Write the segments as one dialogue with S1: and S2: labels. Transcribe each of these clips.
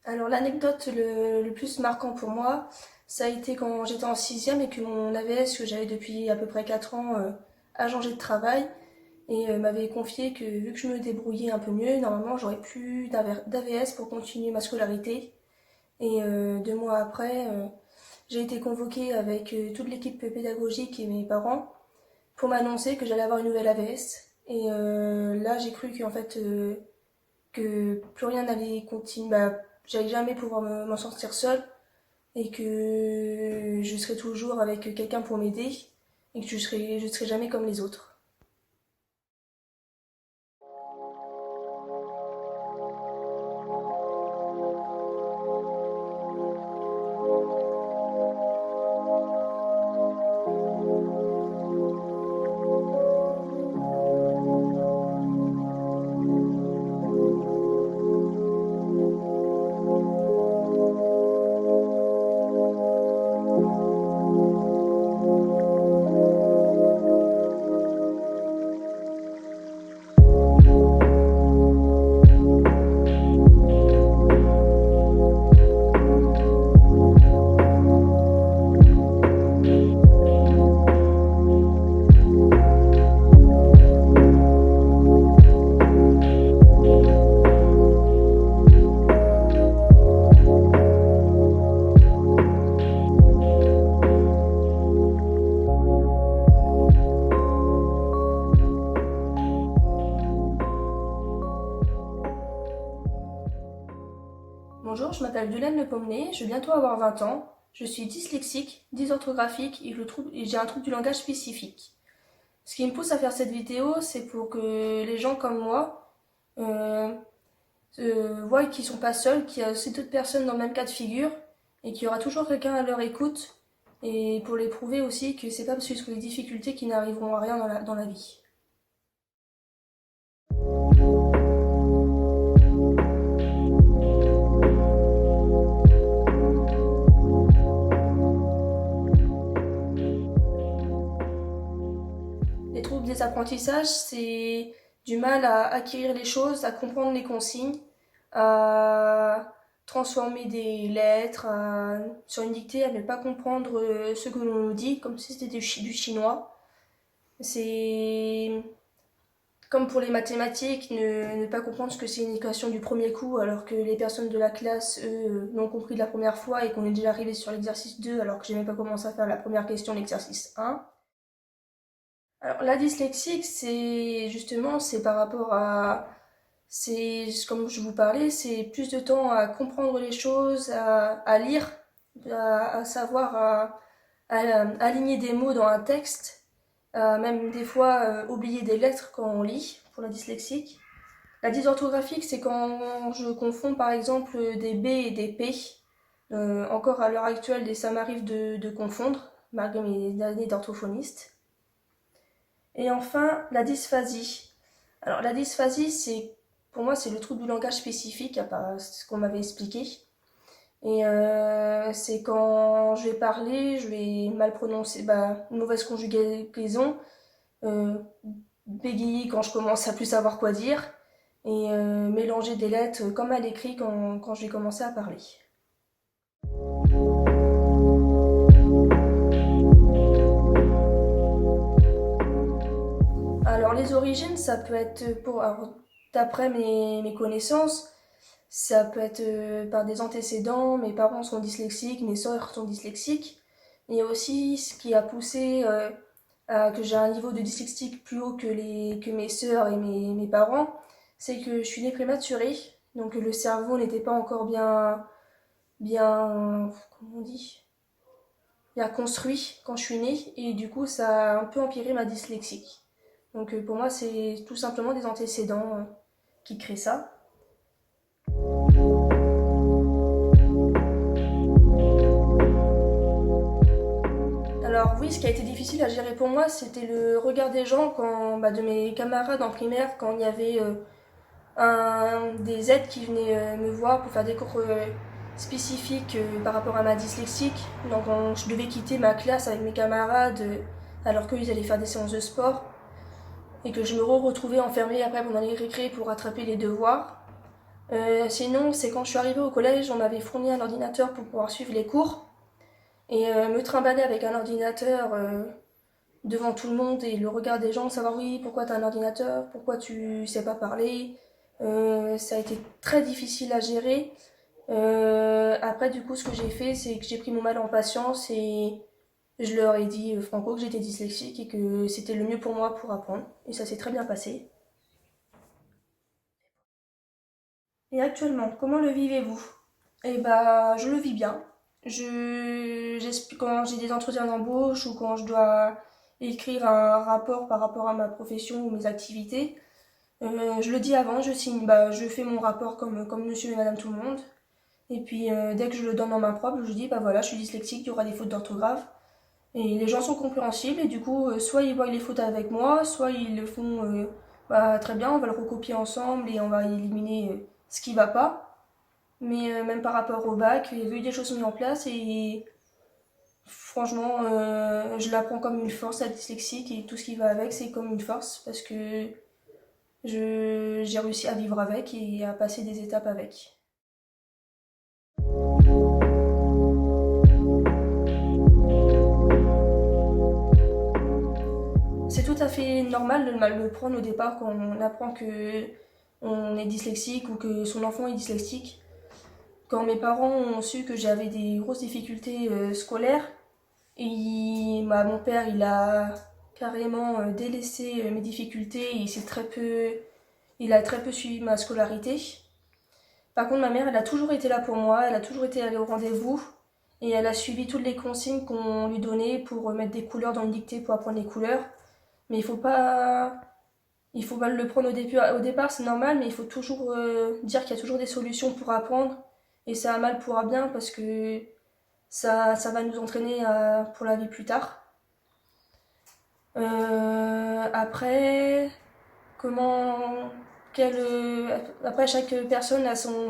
S1: Alors l'anecdote le plus marquant pour moi, ça a été quand j'étais en sixième et que mon AVS que j'avais depuis à peu près 4 ans a changé de travail et m'avait confié que vu que je me débrouillais un peu mieux, normalement j'aurais plus d'AVS pour continuer ma scolarité. Et 2 mois après, j'ai été convoquée avec toute l'équipe pédagogique et mes parents pour m'annoncer que j'allais avoir une nouvelle AVS. Et là j'ai cru qu'en fait que plus rien n'allait continuer, j'allais jamais pouvoir m'en sortir seule et que je serai toujours avec quelqu'un pour m'aider et que je serai jamais comme les autres. Bonjour, je m'appelle Violaine Le Pommelet, je vais bientôt avoir 20 ans. Je suis dyslexique, dysorthographique et j'ai un trouble du langage spécifique. Ce qui me pousse à faire cette vidéo, c'est pour que les gens comme moi euh, voient qu'ils sont pas seuls, qu'il y a aussi d'autres personnes dans le même cas de figure et qu'il y aura toujours quelqu'un à leur écoute et pour les prouver aussi que c'est pas parce qu'ils ont des difficultés qu'ils n'arriveront à rien dans la vie. Les troubles des apprentissages, c'est du mal à acquérir les choses, à comprendre les consignes, à transformer des lettres sur une dictée, à ne pas comprendre ce que l'on nous dit, comme si c'était du chinois. C'est comme pour les mathématiques, ne pas comprendre ce que c'est une équation du premier coup, alors que les personnes de la classe, eux, l'ont compris de la première fois et qu'on est déjà arrivé sur l'exercice 2, alors que j'ai même pas commencé à faire la première question de l'exercice 1. Alors, la dyslexie, c'est par rapport c'est comme je vous parlais, c'est plus de temps à comprendre les choses, à lire, à savoir aligner des mots dans un texte, même des fois oublier des lettres quand on lit pour la dyslexique. La dysorthographique, c'est quand je confonds par exemple des B et des P. Encore à l'heure actuelle, ça m'arrive de confondre, malgré mes années d'orthophoniste. Et enfin, la dysphasie. Alors, la dysphasie, pour moi, c'est le trouble du langage spécifique, à part ce qu'on m'avait expliqué. Et c'est quand je vais parler, je vais mal prononcer, une mauvaise conjugaison, euh, bégayer quand je commence à plus savoir quoi dire, et mélanger des lettres comme à l'écrit quand je vais commencer à parler. Alors, les origines, ça peut être d'après mes connaissances, ça peut être par des antécédents, mes parents sont dyslexiques, mes sœurs sont dyslexiques. Il y a aussi ce qui a poussé à que j'ai un niveau de dyslexie plus haut que mes sœurs et mes parents, c'est que je suis née prématurée, donc le cerveau n'était pas encore comment on dit, bien construit quand je suis née, et du coup ça a un peu empiré ma dyslexie. Donc pour moi c'est tout simplement des antécédents qui créent ça. Alors oui, ce qui a été difficile à gérer pour moi, c'était le regard des gens de mes camarades en primaire, quand il y avait des aides qui venaient me voir pour faire des cours spécifiques par rapport à ma dyslexique. Donc je devais quitter ma classe avec mes camarades alors qu'eux ils allaient faire des séances de sport et que je me retrouvais enfermée après pendant les récrés pour rattraper les devoirs. Sinon, c'est quand je suis arrivée au collège, on m'avait fourni un ordinateur pour pouvoir suivre les cours. Et me trimballer avec un ordinateur devant tout le monde et le regard des gens, savoir oui, pourquoi t'as un ordinateur, pourquoi tu sais pas parler, ça a été très difficile à gérer. Après, du coup, ce que j'ai fait, c'est que j'ai pris mon mal en patience et je leur ai dit franco que j'étais dyslexique et que c'était le mieux pour moi pour apprendre. Et ça s'est très bien passé. Et actuellement, comment le vivez-vous? Eh bah, je le vis bien. J'explique quand j'ai des entretiens d'embauche ou quand je dois écrire un rapport par rapport à ma profession ou mes activités. Je le dis avant, je signe, bah, je fais mon rapport comme monsieur et madame tout le monde. Et puis dès que je le donne en main propre, je dis bah voilà, je suis dyslexique, il y aura des fautes d'orthographe. Et les gens sont compréhensibles et du coup, soit ils voient les fautes avec moi, soit ils le font bah, très bien, on va le recopier ensemble et on va éliminer ce qui va pas. Mais même par rapport au bac, il y a eu des choses mises en place et franchement, je l'apprends comme une force, la dyslexique et tout ce qui va avec, c'est comme une force parce que j'ai réussi à vivre avec et à passer des étapes avec. C'est tout à fait normal de mal le prendre au départ quand on apprend que on est dyslexique ou que son enfant est dyslexique. Quand mes parents ont su que j'avais des grosses difficultés scolaires, bah, mon père il a carrément délaissé mes difficultés et il a très peu suivi ma scolarité. Par contre, ma mère, elle a toujours été là pour moi, elle a toujours été allée au rendez-vous et elle a suivi toutes les consignes qu'on lui donnait pour mettre des couleurs dans une dictée pour apprendre les couleurs. Mais il faut mal le prendre au départ, c'est normal, mais il faut toujours dire qu'il y a toujours des solutions pour apprendre. Et ça a mal pourra bien parce que ça va nous entraîner pour la vie plus tard. Après, comment. Après, chaque personne a son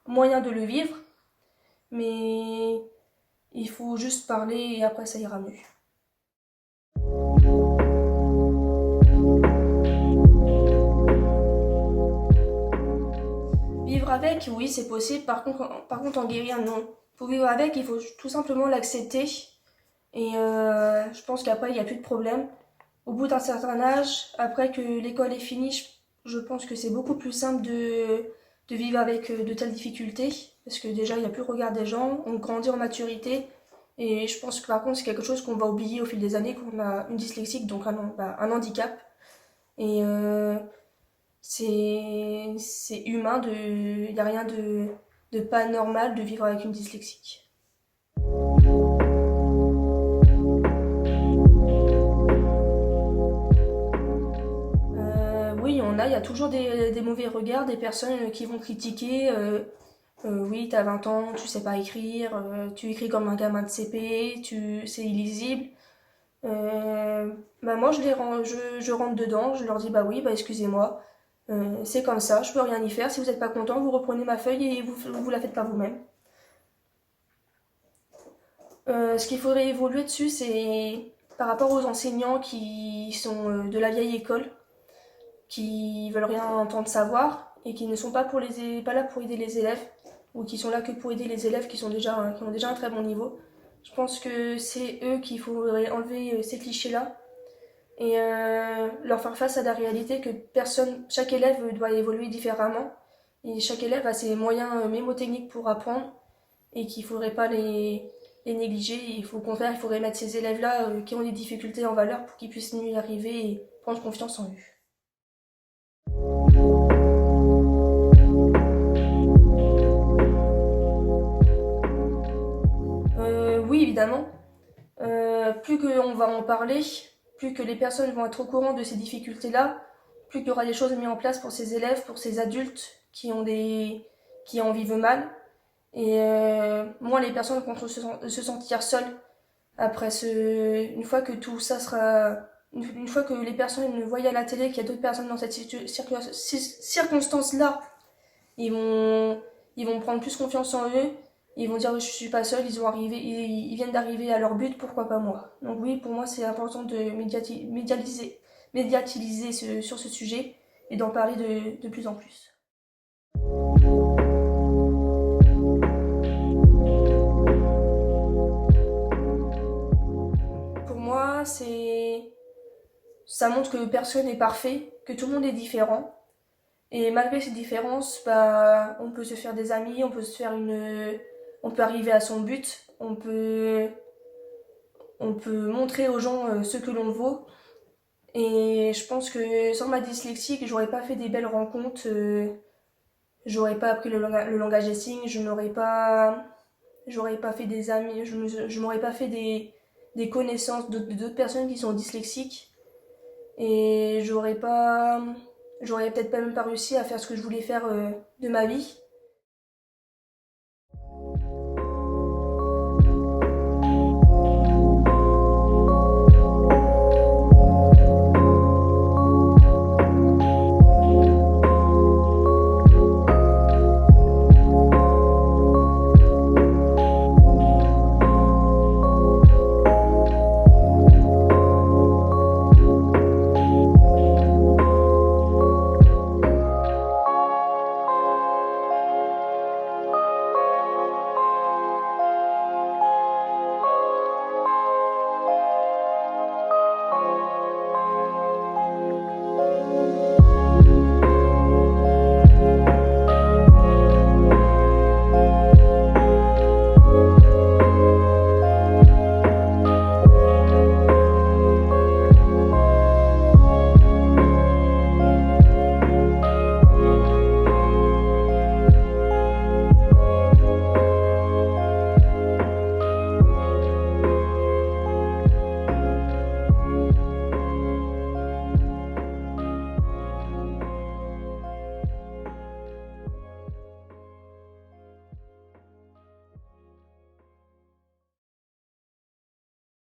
S1: moyen de le vivre, mais il faut juste parler et après ça ira mieux. Vivre avec, oui, c'est possible. Par contre, en guérir, non. Pour vivre avec, il faut tout simplement l'accepter. Et je pense qu'après, il n'y a plus de problème. Au bout d'un certain âge, après que l'école est finie, je pense que c'est beaucoup plus simple de vivre avec de telles difficultés. Parce que déjà, il n'y a plus le regard des gens, on grandit en maturité. Et je pense que par contre, c'est quelque chose qu'on va oublier au fil des années, qu'on a une dyslexique, donc un handicap. Et c'est humain, il n'y a rien de pas normal de vivre avec une dyslexique. Oui, il y a toujours des mauvais regards, des personnes qui vont critiquer. Oui, t'as 20 ans, tu sais pas écrire, tu écris comme un gamin de CP, c'est illisible. Bah moi, je rentre dedans, je leur dis bah oui, bah excusez-moi, c'est comme ça, je peux rien y faire. Si vous n'êtes pas content, vous reprenez ma feuille et vous la faites par vous-même. Ce qu'il faudrait évoluer dessus, c'est par rapport aux enseignants qui sont de la vieille école, qui veulent rien entendre savoir et qui ne sont pas là pour aider les élèves ou qui sont là que pour aider les élèves qui ont déjà un très bon niveau. Je pense que c'est eux qu'il faudrait enlever ces clichés-là et leur faire face à la réalité que chaque élève doit évoluer différemment et chaque élève a ses moyens mémotechniques pour apprendre et qu'il ne faudrait pas les négliger. Au contraire, il faudrait mettre ces élèves-là qui ont des difficultés en valeur pour qu'ils puissent mieux y arriver et prendre confiance en eux. Oui, évidemment. Plus qu'on va en parler, plus que les personnes vont être au courant de ces difficultés-là, plus qu'il y aura des choses mises en place pour ces élèves, pour ces adultes qui en vivent mal. Et moins les personnes vont se sentir seules une fois que tout ça sera. Une fois que les personnes voient à la télé qu'il y a d'autres personnes dans cette circonstance-là, ils vont, ils vont prendre plus confiance en eux. Ils vont dire je suis pas seul, ils viennent d'arriver à leur but, pourquoi pas moi. Donc oui, pour moi c'est important de médiatiliser sur ce sujet et d'en parler de plus en plus. Pour moi, ça montre que personne n'est parfait, que tout le monde est différent. Et malgré ces différences, bah, on peut se faire des amis, on peut arriver à son but, on peut montrer aux gens ce que l'on vaut. Et je pense que sans ma dyslexie, j'aurais pas fait des belles rencontres, j'aurais pas appris le langage des signes, j'aurais pas fait des amis, je m'aurais pas fait des connaissances d'autres personnes qui sont dyslexiques. Et j'aurais peut-être pas même pas réussi à faire ce que je voulais faire de ma vie.